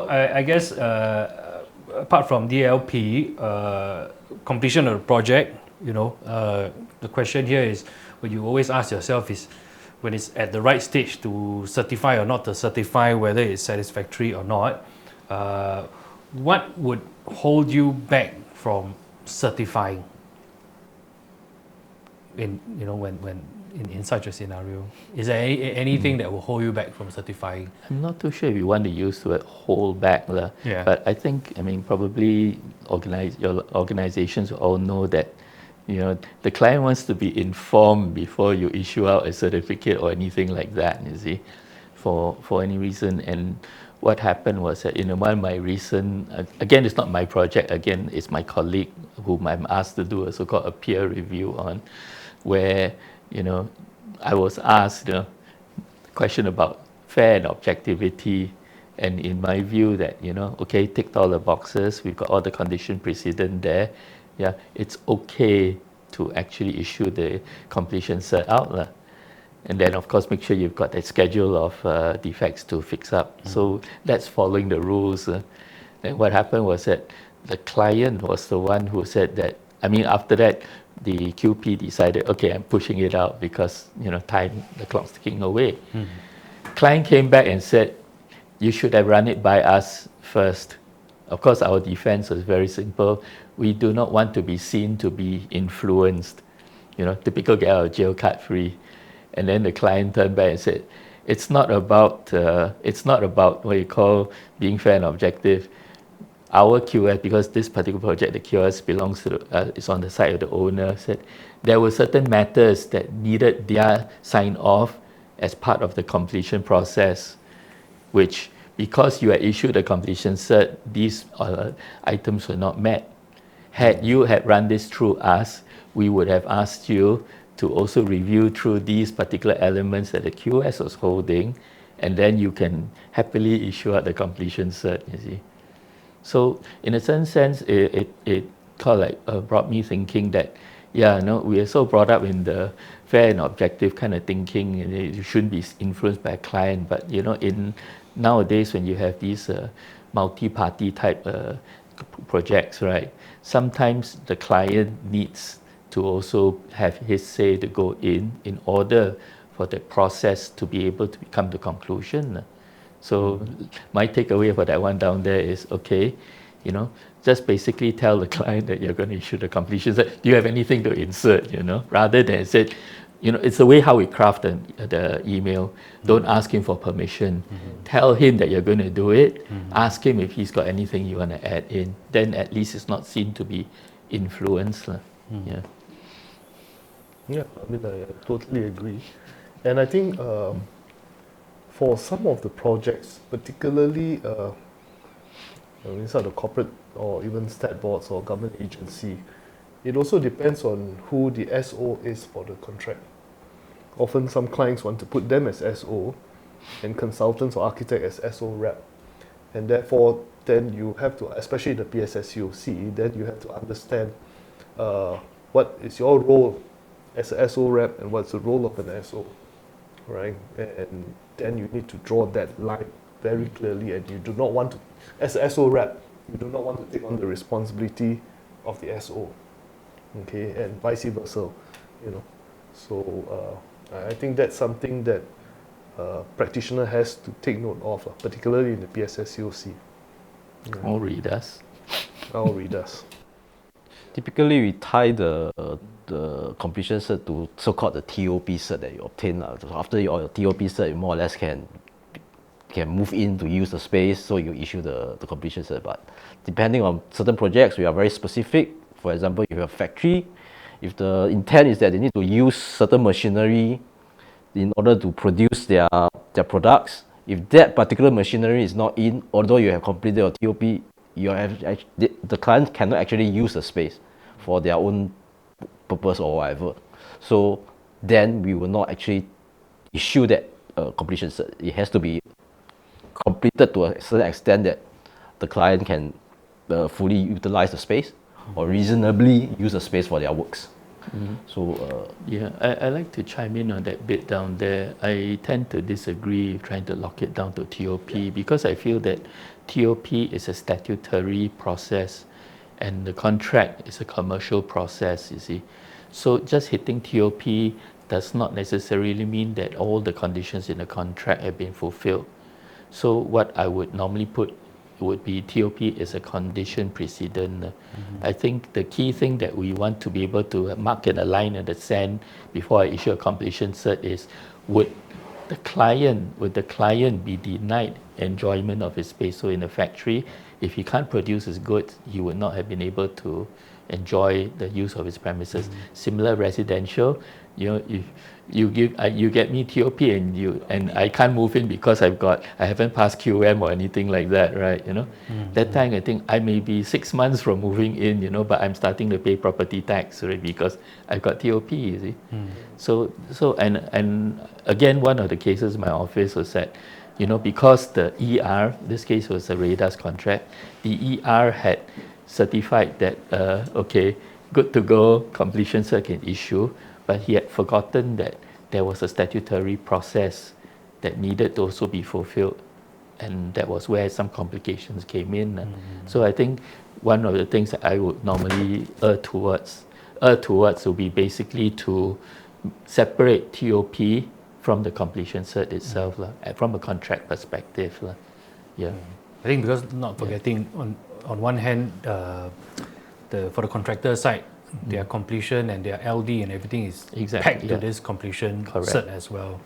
I guess apart from DLP, completion of the project, the question here is, what you always ask yourself is, when it's at the right stage to certify or not to certify, whether it's satisfactory or not, what would hold you back from certifying in such a scenario? Is there anything that will hold you back from certifying? I'm not too sure if you want to use the word hold back, yeah. But I think, probably your organizations all know that the client wants to be informed before you issue out a certificate or anything like that, you see, for any reason. And what happened was that one of my recent, again, it's not my project, again, it's my colleague whom I'm asked to do a so-called a peer review on, where, I was asked a question about fair and objectivity. And in my view that, okay, ticked all the boxes, we've got all the condition precedent there. Yeah, it's okay to actually issue the completion cert out. And then, of course, make sure you've got a schedule of defects to fix up. So that's following the rules. And what happened was that the client was the one who said that, after that, the QP decided, okay, I'm pushing it out because, time, the clock's ticking away. Client came back and said, you should have run it by us first. Of course, our defense was very simple. We do not want to be seen to be influenced. Typical get out of jail card free. And then the client turned back and said, it's not about what you call being fair and objective. Our QS, because this particular project, the QS belongs to, is on the side of the owner, said there were certain matters that needed their sign off as part of the completion process, which, because you had issued a completion cert, these items were not met. Had you run this through us, we would have asked you to also review through these particular elements that the QS was holding, and then you can happily issue out the completion cert, you see. So in a certain sense, it kind of brought me thinking that, we are so brought up in the fair and objective kind of thinking, and you shouldn't be influenced by a client. But, in nowadays when you have these multi-party type projects, right, sometimes the client needs to also have his say to go in order for the process to be able to come to conclusion. So my takeaway for that one down there is, okay, just basically tell the client that you're going to issue the completion. Do you have anything to insert, rather than say, it's the way how we craft the email. Don't ask him for permission. Tell him that you're going to do it. Ask him if he's got anything you want to add in. Then at least it's not seen to be influenced. Yeah. Yeah, I totally agree. And I think for some of the projects, particularly inside the corporate or even stat boards or government agency, it also depends on who the SO is for the contract. Often some clients want to put them as SO and consultants or architect as SO rep. And therefore, then you have to, especially the PSSCOC, then you have to understand what is your role as a SO rep and what's the role of an SO, right? And then you need to draw that line very clearly, and you do not want to, as a SO rep, you do not want to take on the responsibility of the SO, okay, and vice versa, So I think that's something that practitioner has to take note of, particularly in the PSSCOC. All readers. All readers. Typically, we tie the completion cert to so-called the TOP cert that you obtain. So after your TOP cert, you more or less can move in to use the space, so you issue the completion cert. But depending on certain projects, we are very specific. For example, if you have a factory, if the intent is that they need to use certain machinery in order to produce their products, if that particular machinery is not in, although you have completed your TOP, the client cannot actually use the space for their own purpose or whatever. So then we will not actually issue that completion cert. It has to be completed to a certain extent that the client can fully utilize the space or reasonably use the space for their works. So I like to chime in on that bit down there. I tend to disagree trying to lock it down to TOP because I feel that TOP is a statutory process and the contract is a commercial process, you see. So just hitting TOP does not necessarily mean that all the conditions in the contract have been fulfilled. So what I would normally put would be TOP is a condition precedent. I think the key thing that we want to be able to mark in a line in the sand before I issue a completion cert is, would the client be denied enjoyment of his space? So in a factory, if he can't produce his goods, he would not have been able to enjoy the use of his premises. Similar residential, if you get me TOP and I can't move in because I haven't passed QM or anything like that, right? That time I think I may be 6 months from moving in, but I'm starting to pay property tax, right? Because I've got TOP, you see. So and again, one of the cases in my office was that, because the ER, this case was a Reda's contract, the ER had certified that, okay, good to go, completion cert can issue, but he had forgotten that there was a statutory process that needed to also be fulfilled. And that was where some complications came in. So I think one of the things that I would normally err towards would be basically to separate TOP from the completion cert itself, from a contract perspective. Yeah. I think because not forgetting, on one hand, for the contractor side, their completion and their LD and everything is Exactly, pegged to this completion Correct. cert as well.